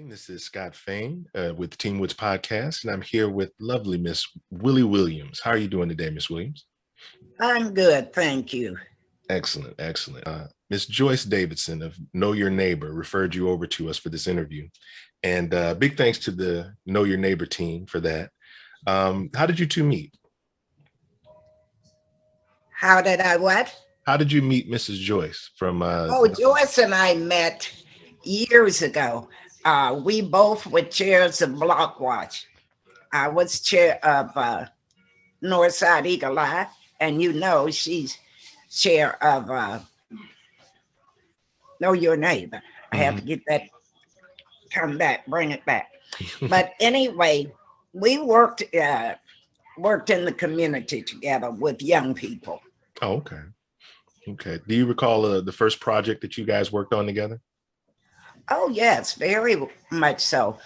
This is Scott Fain with Team Woods Podcast, and I'm here with lovely Miss Willie Williams. How are you doing today, Miss Williams? I'm good, thank you. Excellent, excellent. Miss Joyce Davidson of Know Your Neighbor referred you over to us for this interview, and big thanks to the Know Your Neighbor team for that. How did you two meet? How did I what? How did you meet Mrs. Joyce from? Oh, Joyce and I met years ago. We both were chairs of Block Watch. I was chair of Northside Eagle Eye, and she's chair of Know Your Neighbor. I have to get that, come back, bring it back. But anyway, we worked in the community together with young people. Oh, okay. Okay. Do you recall the first project that you guys worked on together? Oh, yes, very much so.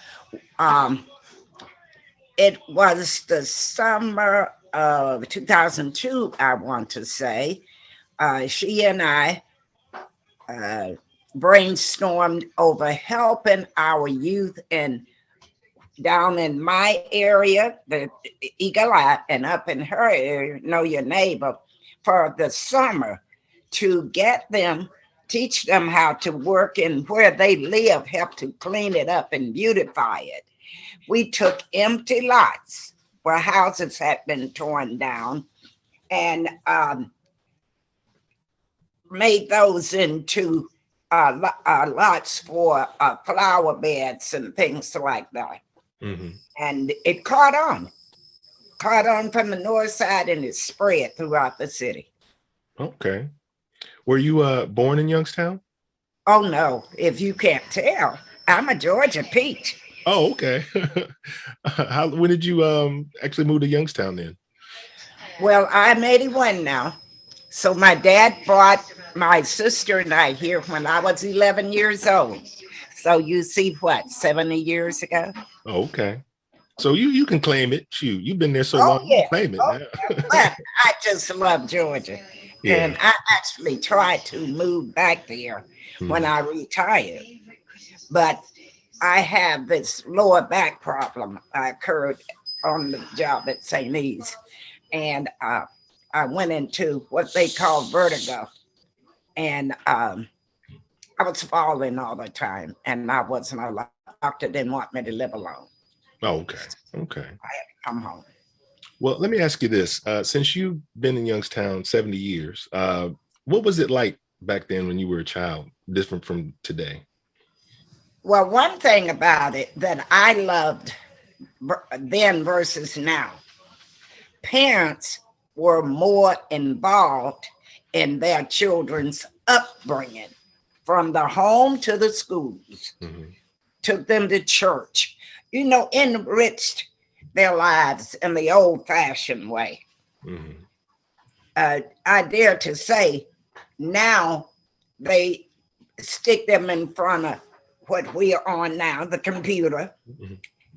It was the summer of 2002, I want to say. She and I brainstormed over helping our youth down in my area, the Eagle Eye, and up in her area, Know Your Neighbor, for the summer to teach them how to work in where they live, help to clean it up and beautify it. We took empty lots where houses had been torn down and made those into lots for flower beds and things like that. Mm-hmm. And it caught on from the north side, and it spread throughout the city. Okay. Were you born in Youngstown? Oh, no. If you can't tell, I'm a Georgia peach. Oh, okay. When did you actually move to Youngstown then? Well, I'm 81 now. So my dad brought my sister and I here when I was 11 years old. So you see what, 70 years ago? Oh, okay. So you can claim it. Shoot, you've been there so long. Yeah. You can claim it. But I just love Georgia. Yeah. And I actually tried to move back there when I retired. But I have this lower back problem occurred on the job at St. E's. And I went into what they call vertigo. And I was falling all the time. And I wasn't allowed. The doctor didn't want me to live alone. Oh, okay. Okay. I had to come home. Well, let me ask you this. Since you've been in Youngstown 70 years, what was it like back then when you were a child, different from today? Well, one thing about it that I loved then versus now, parents were more involved in their children's upbringing, from the home to the schools, took them to church, enriched their lives in the old-fashioned way. I dare to say now they stick them in front of what we are on now, the computer,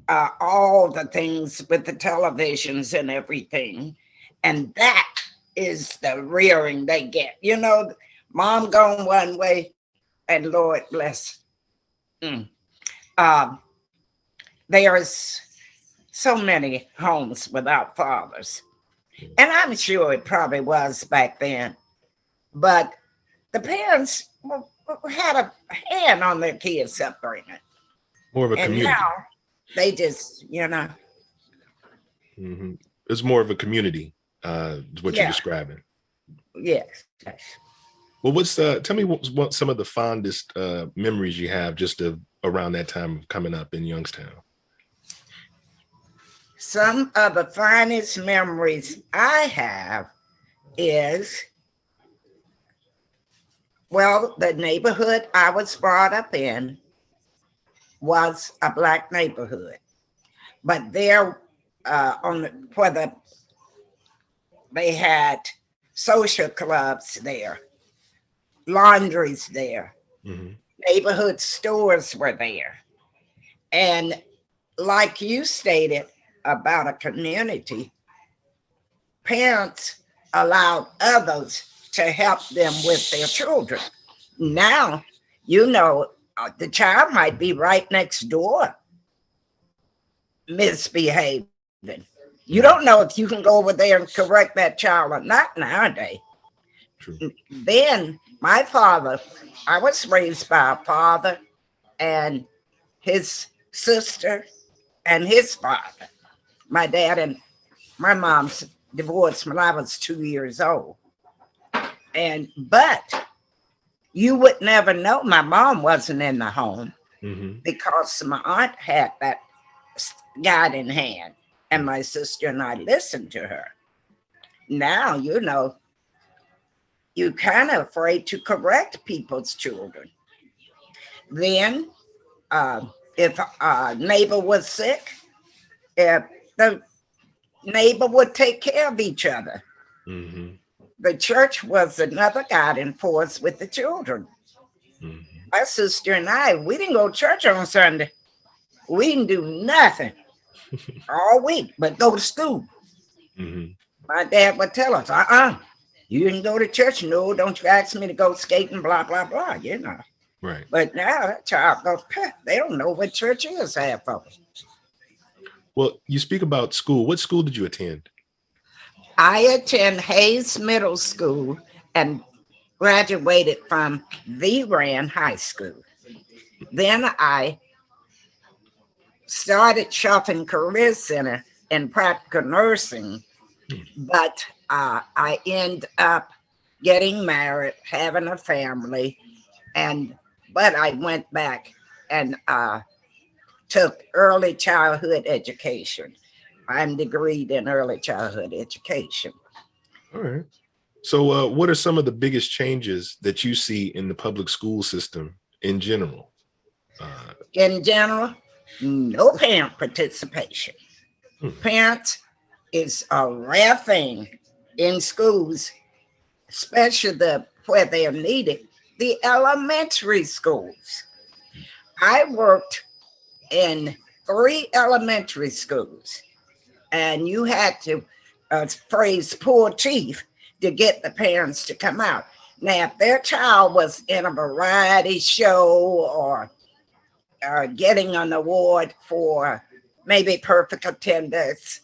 all the things with the televisions and everything. And that is the rearing they get. Mom going one way and Lord bless. There's so many homes without fathers. And I'm sure it probably was back then. But the parents had a hand on their kids' upbringing. More of a community. And now they just, It's more of a community, is what you're describing. Yes. Well, tell me what some of the fondest memories you have just around that time of coming up in Youngstown. Some of the finest memories I have is, the neighborhood I was brought up in was a Black neighborhood, but there they had social clubs there, laundries there, neighborhood stores were there, and like you stated about a community, parents allowed others to help them with their children. Now, the child might be right next door misbehaving. You don't know if you can go over there and correct that child or not nowadays. True. Then my father, I was raised by a father and his sister and his father. My dad and my mom's divorced when I was 2 years old. But you would never know my mom wasn't in the home because my aunt had that guiding hand, and my sister and I listened to her. Now, you're kind of afraid to correct people's children. Then, if a neighbor was sick, if the neighbor would take care of each other. The church was another guiding force with the children. My sister and I, we didn't go to church on Sunday. We didn't do nothing all week but go to school. My dad would tell us, you didn't go to church. No, don't you ask me to go skating, blah, blah, blah, Right. But now that child goes, they don't know what church is half of them. Well, you speak about school. What school did you attend? I attend Hayes Middle School and graduated from the Rand High School. Then I started Shuffin Career Center in practical nursing, but I ended up getting married, having a family, but I went back and took early childhood education. I'm degreed in early childhood education. All right. So what are some of the biggest changes that you see in the public school system in general? In general, no parent participation. Parents is a rare thing in schools, especially where they are needed, the elementary schools. I worked in 3 elementary schools, and you had to phrase poor chief to get the parents to come out. Now, if their child was in a variety show or getting an award for maybe perfect attendance,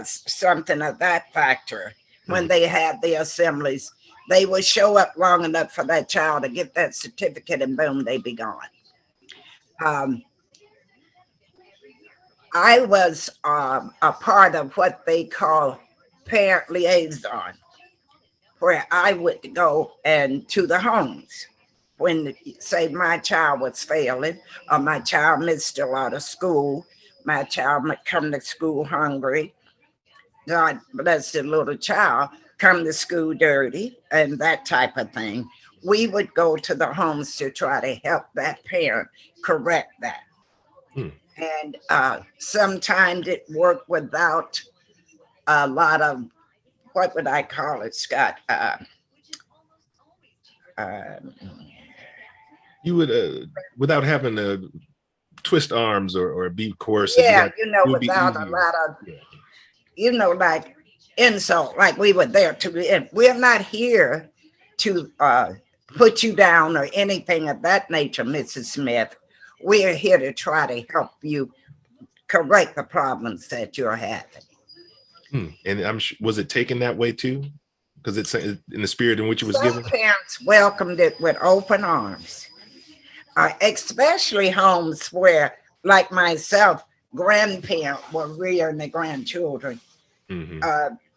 something of that factor, when they had the assemblies, they would show up long enough for that child to get that certificate, and boom, they'd be gone. I was a part of what they call parent liaison, where I would go and to the homes when, say, my child was failing, or my child missed a lot of school, my child might come to school hungry, God bless the little child, come to school dirty, and that type of thing. We would go to the homes to try to help that parent correct that. And sometimes it worked without a lot of, what would I call it, Scott? You would, without having to twist arms or be coercive. Yeah, without a lot of, like insult, like we were there to, we're not here to put you down or anything of that nature, Mrs. Smith. We're here to try to help you correct the problems that you're having. And was it taken that way too? Because it's in the spirit in which it was given? Some parents welcomed it with open arms, especially homes where, like myself, grandparents were rearing the grandchildren.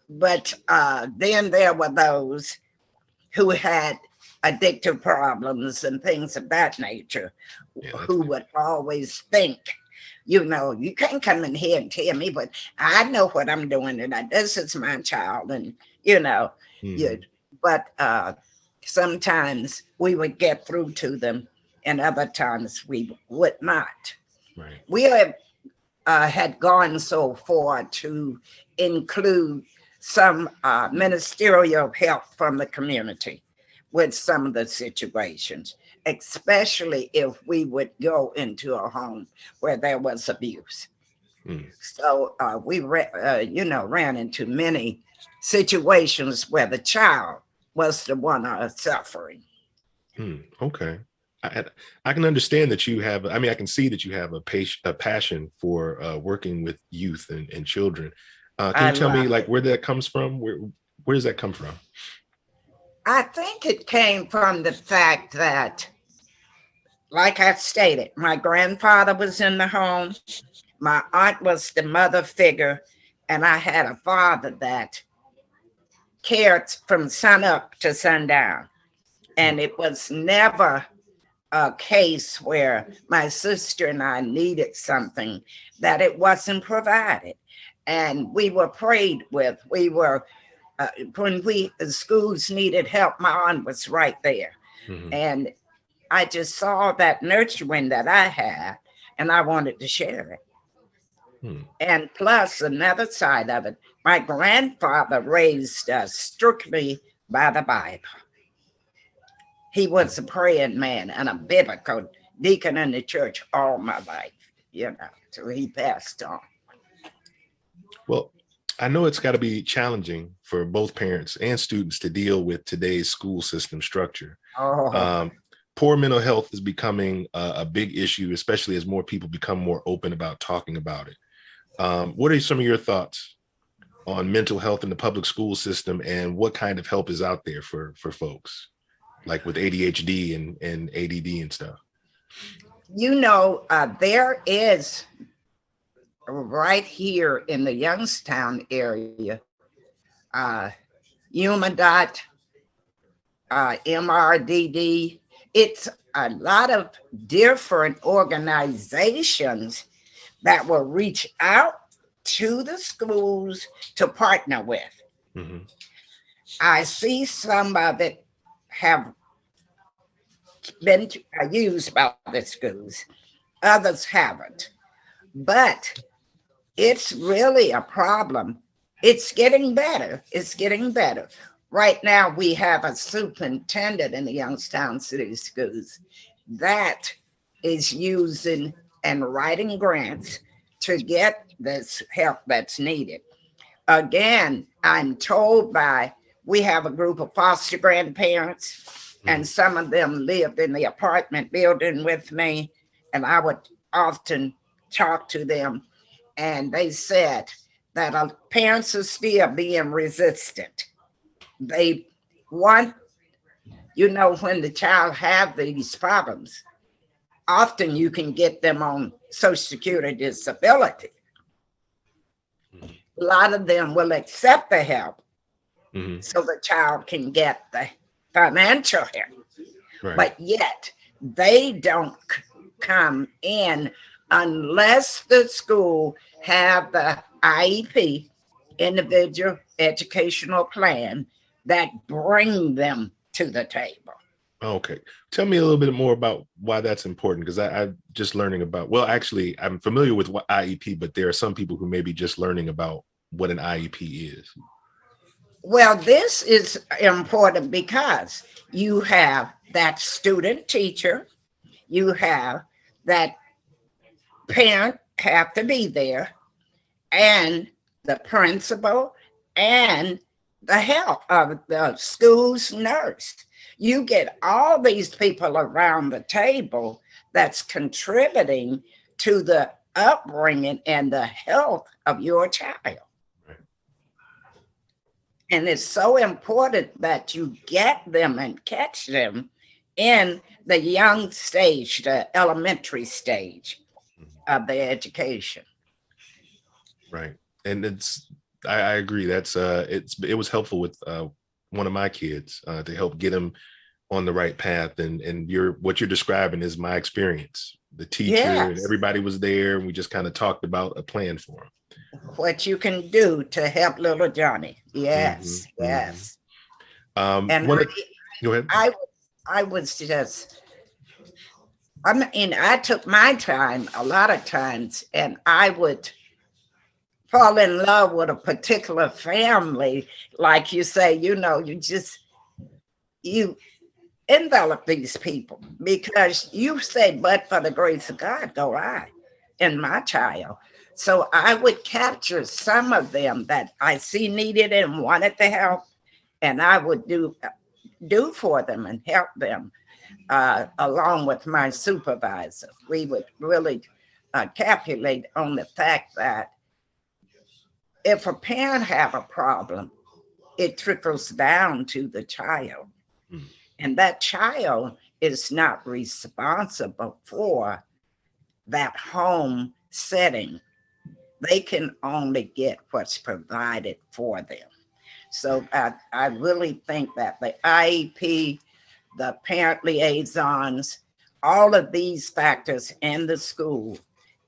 But then there were those who had addictive problems and things of that nature, who would always think, you can't come in here and tell me, but I know what I'm doing, and this is my child, and but sometimes we would get through to them, and other times we would not. Right. We had gone so far to include some ministerial help from the community with some of the situations, especially if we would go into a home where there was abuse. So we ran into many situations where the child was the one suffering. Okay. I, I can understand that you have, I mean, I can see that you have a passion for working with youth and children. Can I you tell me love like it. where that comes from? Where does that come from? I think it came from the fact that, like I stated, my grandfather was in the home, my aunt was the mother figure, and I had a father that cared from sun up to sundown. Hmm. And it was never a case where my sister and I needed something that it wasn't provided. And we were prayed with. We were, when the schools needed help, my aunt was right there. Hmm. And I just saw that nurturing that I had, and I wanted to share it. Hmm. And plus, another side of it, my grandfather raised us strictly by the Bible. He was a praying man and a biblical deacon in the church all my life, till he passed on. Well, I know it's got to be challenging for both parents and students to deal with today's school system structure. Oh, Um, Poor mental health is becoming a big issue, especially as more people become more open about talking about it. What are some of your thoughts on mental health in the public school system, and what kind of help is out there for folks like with ADHD and ADD and stuff? there is right here in the Youngstown area, uh, Human MRDD. It's a lot of different organizations that will reach out to the schools to partner with. Mm-hmm. I see some of it have been used by the schools, others haven't. But it's really a problem. It's getting better. It's getting better. Right now, we have a superintendent in the Youngstown City Schools that is using and writing grants to get this help that's needed. Again, I'm told we have a group of foster grandparents, Mm-hmm. and some of them lived in the apartment building with me, and I would often talk to them, and they said that parents are still being resistant. They want, when the child have these problems, often you can get them on Social Security disability. A lot of them will accept the help Mm-hmm. so the child can get the financial help, Right. but yet they don't come in unless the school have the IEP, individual educational plan, that bring them to the table. Okay. Tell me a little bit more about why that's important, because I'm just learning about, well, actually, I'm familiar with what IEP, but there are some people who may be just learning about what an IEP is. Well, this is important because you have that student teacher, you have that parent have to be there, and the principal, and the help of the school's nurse. You get all these people around the table that's contributing to the upbringing and the health of your child. Right. And it's so important that you get them and catch them in the young stage, the elementary stage of their education. Right. And I agree. It was helpful with one of my kids to help get him on the right path. And what you're describing is my experience. The teacher and Yes, everybody was there, and we just kind of talked about a plan for him. what you can do to help little Johnny. Mm-hmm. Yes, Mm-hmm. yes. And One of, Go ahead. I was just, I mean, I took my time a lot of times, and I would fall in love with a particular family. Like you say, you envelop these people because you say, but for the grace of God, go I and my child. So I would capture some of them that I see needed and wanted to help, and I would do for them and help them. along with my supervisor. We would really calculate on the fact that if a parent have a problem, it trickles down to the child. Mm. And that child is not responsible for that home setting. They can only get what's provided for them. So I really think that the IEP, the parent liaisons, all of these factors in the school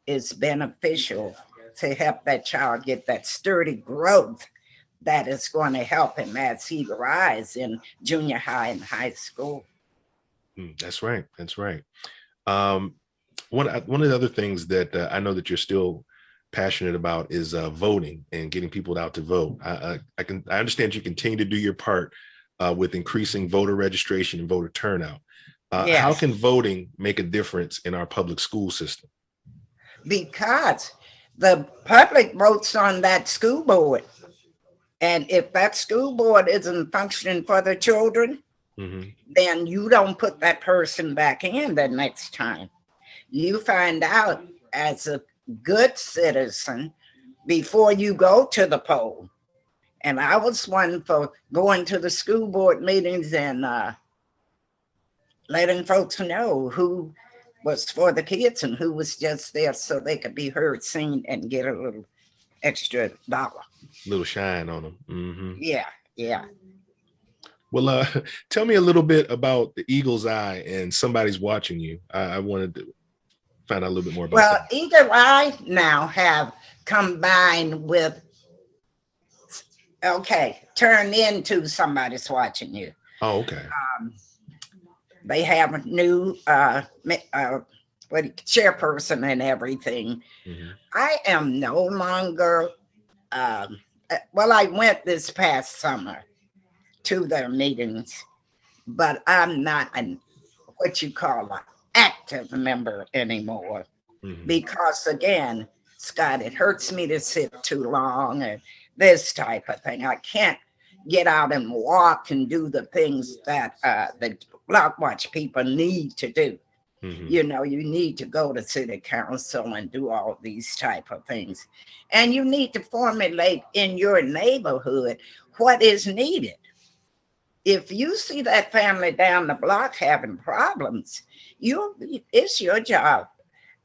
is beneficial to help that child get that sturdy growth that is going to help him as he rise in junior high and high school. That's right. That's right. Um, one of the other things that I know that you're still passionate about is voting and getting people out to vote. I understand you continue to do your part with increasing voter registration and voter turnout. Yes. How can voting make a difference in our public school system? Because the public votes on that school board. And if that school board isn't functioning for the children, then you don't put that person back in the next time. You find out as a good citizen before you go to the poll. And I was one for going to the school board meetings and letting folks know who was for the kids and who was just there so they could be heard, seen, and get a little extra dollar. Little shine on them. Mm-hmm. Yeah, yeah. Well, tell me a little bit about the Eagle's Eye and Somebody's Watching You. I wanted to find out a little bit more about that. Well, Eagle Eye now have combined with, turned into Somebody's Watching You. Oh, okay. They have a new chairperson and everything. I am no longer, I went this past summer to their meetings, but I'm not what you call an active member anymore. Because again, Scott, it hurts me to sit too long and this type of thing. I can't get out and walk and do the things that the Block Watch people need to do. You know, you need to go to city council and do all these type of things. And you need to formulate in your neighborhood what is needed. If you see that family down the block having problems, it's your job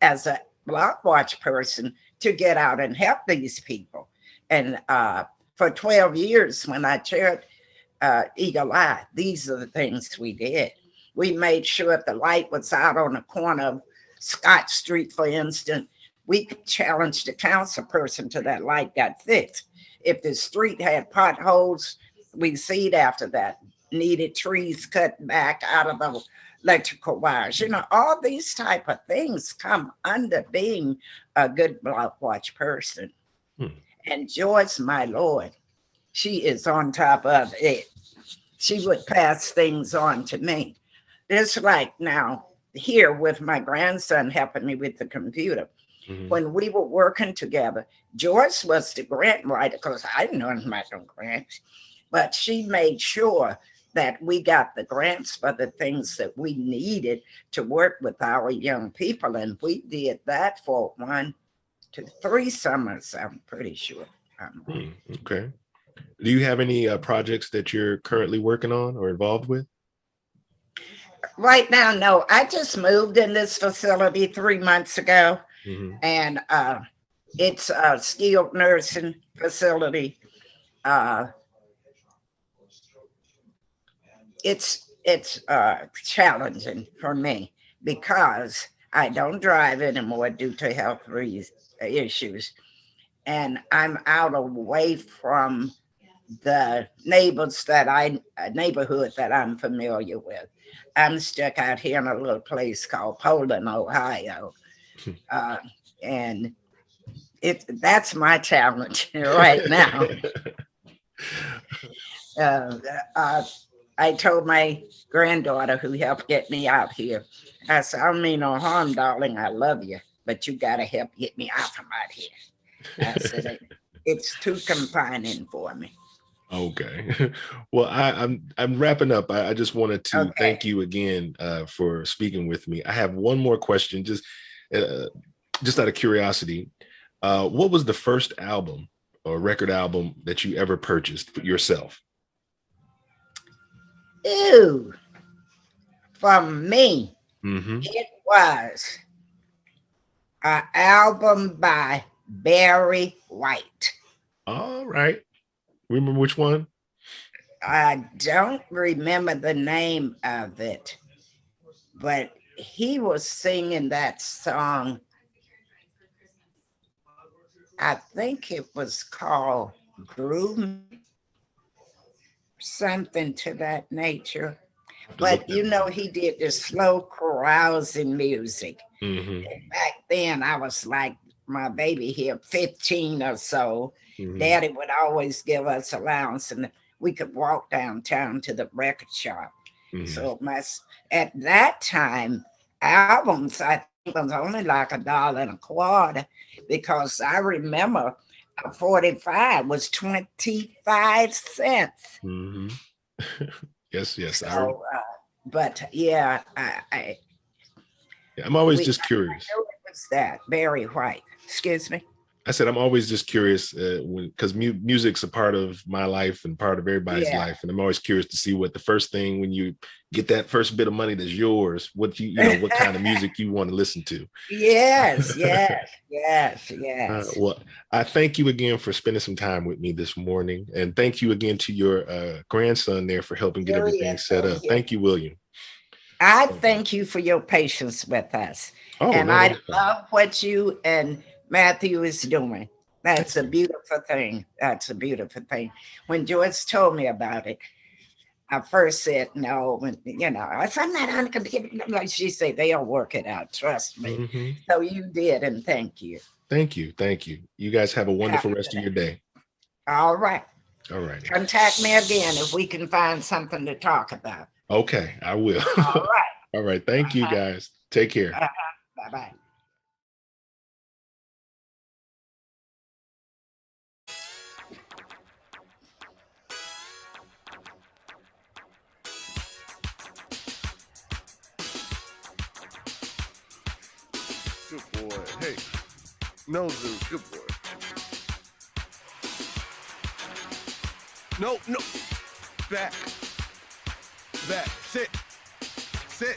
as a Block Watch person to get out and help these people. And for 12 years when I chaired Eagle Eye, these are the things we did. We made sure if the light was out on the corner of Scott Street, for instance, we challenged the council person till that light got fixed. If the street had potholes, we see it after that. Needed trees cut back out of the electrical wires. You know, all these type of things come under being a good Block Watch person. And Joyce, my Lord, she is on top of it. She would pass things on to me. It's like now here with my grandson helping me with the computer. When we were working together, Joyce was the grant writer because I didn't know anything about no grants, but she made sure that we got the grants for the things that we needed to work with our young people. And we did that for 1 to 3 summers, I'm pretty sure. Okay. Do you have any projects that you're currently working on or involved with? Right now, no. I just moved in this facility 3 months ago, and it's a skilled nursing facility. It's challenging for me because I don't drive anymore due to health issues, and I'm out away from the neighborhood that I'm familiar with. I'm stuck out here in a little place called Poland, Ohio. And that's my challenge right now. I told my granddaughter who helped get me out here, I said, I don't mean no harm, darling. I love you, but you got to help get me out from out here. I said, it's too confining for me. Okay. Well, I'm wrapping up. I just wanted to Okay. thank you again for speaking with me. I have one more question, uh, just out of curiosity. What was the first album or record album that you ever purchased for yourself? Ew. From me, Mm-hmm. it was an album by Barry White. All right. Remember which one? I don't remember the name of it, but he was singing that song. I think it was called Groove, something to that nature. I have to look But that you one know, up. he did the slow carousing music. Mm-hmm. And back then, I was like my baby here, 15 or so. Mm-hmm. Daddy would always give us allowance, and we could walk downtown to the record shop. Mm-hmm. So at that time, albums I think was only like $1.25, because I remember a 45 was 25 cents. Mm-hmm. Yes, yes. So, but yeah, I'm always I just curious. knew it was that Barry White. Excuse me. I said I'm always just curious because music's a part of my life and part of everybody's Yeah. life, and I'm always curious to see what the first thing when you get that first bit of money that's yours, what you know, what kind of music you want to listen to. Yes, yes, yes, yes. Well, I thank you again for spending some time with me this morning, and thank you again to your grandson there for helping get everything Serious set over up. here. Thank you, William. I thank you for your patience with us. Oh And no, I that's fine. love what you and Matthew is doing. That's Thank a you. beautiful thing. That's a beautiful thing. When Joyce told me about it, I first said no, and I said, I'm not unconditional. Like she said, they'll work it out. Trust me. Mhm. So you did, and thank you. Thank you, thank you. You guys have a Have wonderful a rest good of your day. day. All right. All righty. Contact me again if we can find something to talk about. Okay, I will. All right. All right. Thank you, Uh-huh. guys. Take care. Uh-huh. Bye-bye. Good boy. Hey, no, Zeus. Good boy. No, no. Back. Back. Sit. Sit.